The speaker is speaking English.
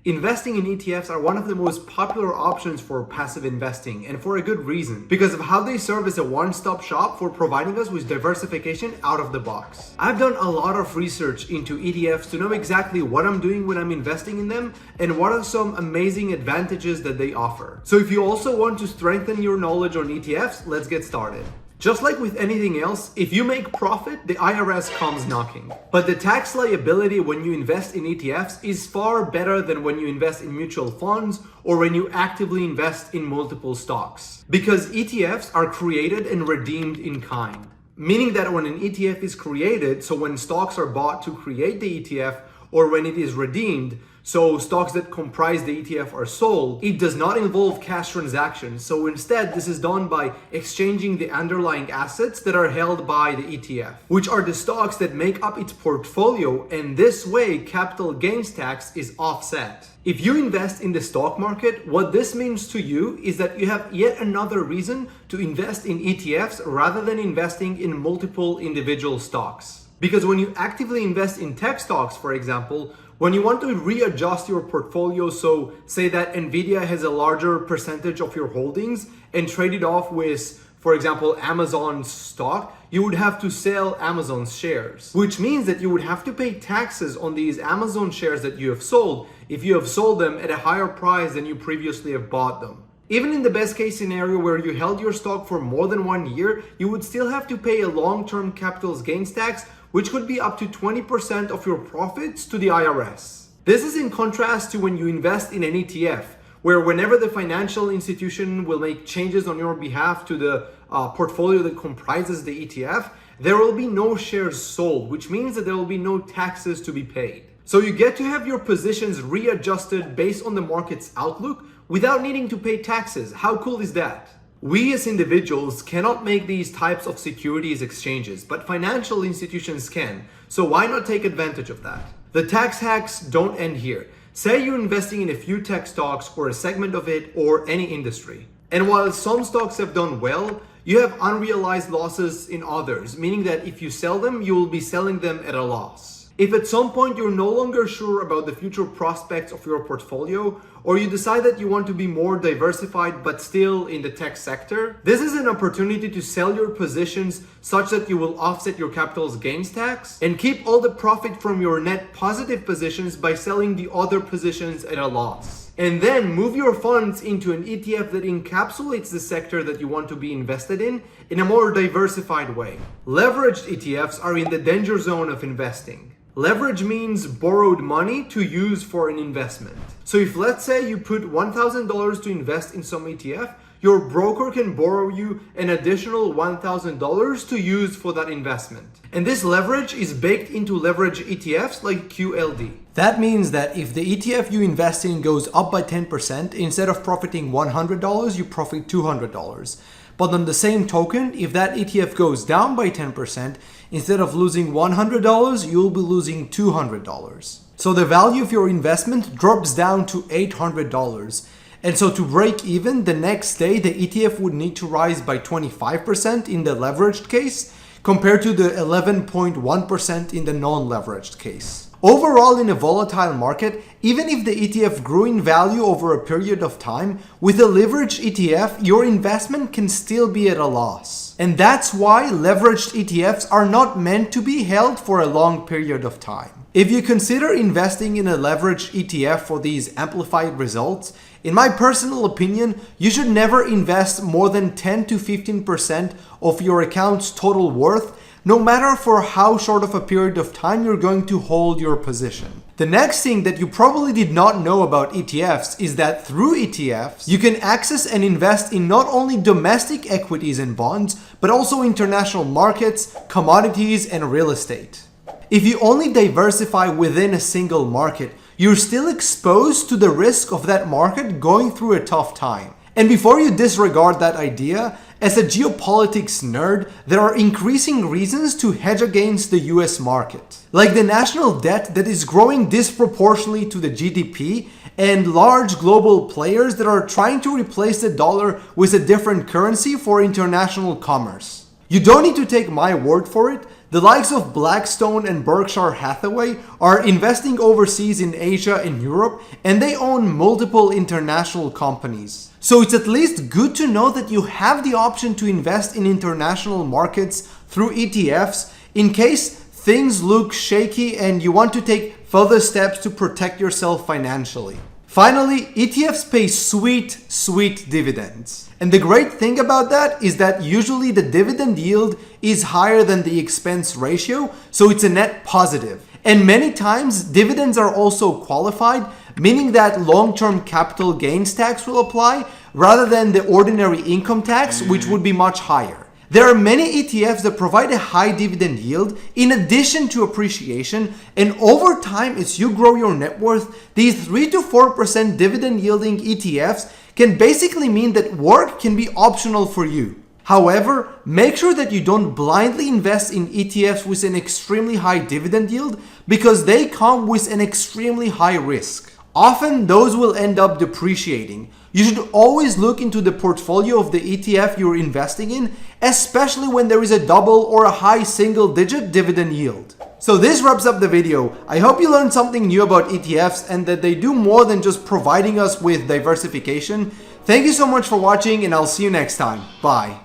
Investing in ETFs are one of the most popular options for passive investing, and for a good reason, because of how they serve as a one-stop shop for providing us with diversification out of the box. I've done a lot of research into ETFs to know exactly what I'm doing when I'm investing in them and what are some amazing advantages that they offer. So if you also want to strengthen your knowledge on ETFs, let's get started. Just like with anything else, if you make profit, the IRS comes knocking. But the tax liability when you invest in ETFs is far better than when you invest in mutual funds or when you actively invest in multiple stocks. Because ETFs are created and redeemed in kind. Meaning that when an ETF is created, so when stocks are bought to create the ETF, or when it is redeemed, so stocks that comprise the ETF are sold, it does not involve cash transactions. So instead, this is done by exchanging the underlying assets that are held by the ETF, which are the stocks that make up its portfolio, and this way capital gains tax is offset. If you invest in the stock market, what this means to you is that you have yet another reason to invest in ETFs rather than investing in multiple individual stocks. Because when you actively invest in tech stocks, for example, when you want to readjust your portfolio, so say that Nvidia has a larger percentage of your holdings and trade it off with, for example, Amazon stock, you would have to sell Amazon's shares, which means that you would have to pay taxes on these Amazon shares that you have sold if you have sold them at a higher price than you previously have bought them. Even in the best case scenario where you held your stock for more than 1 year, you would still have to pay a long-term capital gains tax, which could be up to 20% of your profits to the IRS. This is in contrast to when you invest in an ETF, where whenever the financial institution will make changes on your behalf to the portfolio that comprises the ETF, there will be no shares sold, which means that there will be no taxes to be paid. So you get to have your positions readjusted based on the market's outlook without needing to pay taxes. How cool is that? We as individuals cannot make these types of securities exchanges, but financial institutions can. So why not take advantage of that? The tax hacks don't end here. Say you're investing in a few tech stocks or a segment of it or any industry. And while some stocks have done well, you have unrealized losses in others, meaning that if you sell them, you will be selling them at a loss. If at some point you're no longer sure about the future prospects of your portfolio, or you decide that you want to be more diversified but still in the tech sector, this is an opportunity to sell your positions such that you will offset your capital gains tax and keep all the profit from your net positive positions by selling the other positions at a loss. And then move your funds into an ETF that encapsulates the sector that you want to be invested in a more diversified way. Leveraged ETFs are in the danger zone of investing. Leverage means borrowed money to use for an investment. So if let's say you put $1,000 to invest in some ETF, your broker can borrow you an additional $1,000 to use for that investment. And this leverage is baked into leverage ETFs like QLD. That means that if the ETF you invest in goes up by 10%, instead of profiting $100, you profit $200. But on the same token, if that ETF goes down by 10%, instead of losing $100, you'll be losing $200. So the value of your investment drops down to $800. And so to break even, the next day, the ETF would need to rise by 25% in the leveraged case, compared to the 11.1% in the non-leveraged case. Overall, in a volatile market, even if the ETF grew in value over a period of time, with a leveraged ETF, your investment can still be at a loss. And that's why leveraged ETFs are not meant to be held for a long period of time. If you consider investing in a leveraged ETF for these amplified results, in my personal opinion, you should never invest more than 10 to 15% of your account's total worth, no matter for how short of a period of time you're going to hold your position. The next thing that you probably did not know about ETFs is that through ETFs, you can access and invest in not only domestic equities and bonds, but also international markets, commodities, and real estate. If you only diversify within a single market, you're still exposed to the risk of that market going through a tough time. And before you disregard that idea, as a geopolitics nerd, there are increasing reasons to hedge against the US market. Like the national debt that is growing disproportionately to the GDP and large global players that are trying to replace the dollar with a different currency for international commerce. You don't need to take my word for it. The likes of Blackstone and Berkshire Hathaway are investing overseas in Asia and Europe, and they own multiple international companies. So it's at least good to know that you have the option to invest in international markets through ETFs in case things look shaky and you want to take further steps to protect yourself financially. Finally, ETFs pay sweet dividends. And the great thing about that is that usually the dividend yield is higher than the expense ratio, so it's a net positive. And many times, dividends are also qualified, meaning that long-term capital gains tax will apply rather than the ordinary income tax, which would be much higher. There are many ETFs that provide a high dividend yield in addition to appreciation, and over time, as you grow your net worth, these 3 to 4% dividend yielding ETFs can basically mean that work can be optional for you. However, make sure that you don't blindly invest in ETFs with an extremely high dividend yield because they come with an extremely high risk. Often those will end up depreciating. You should always look into the portfolio of the ETF you're investing in, especially when there is a double or a high single-digit dividend yield. So this wraps up the video. I hope you learned something new about ETFs and that they do more than just providing us with diversification. Thank you so much for watching, and I'll see you next time. Bye.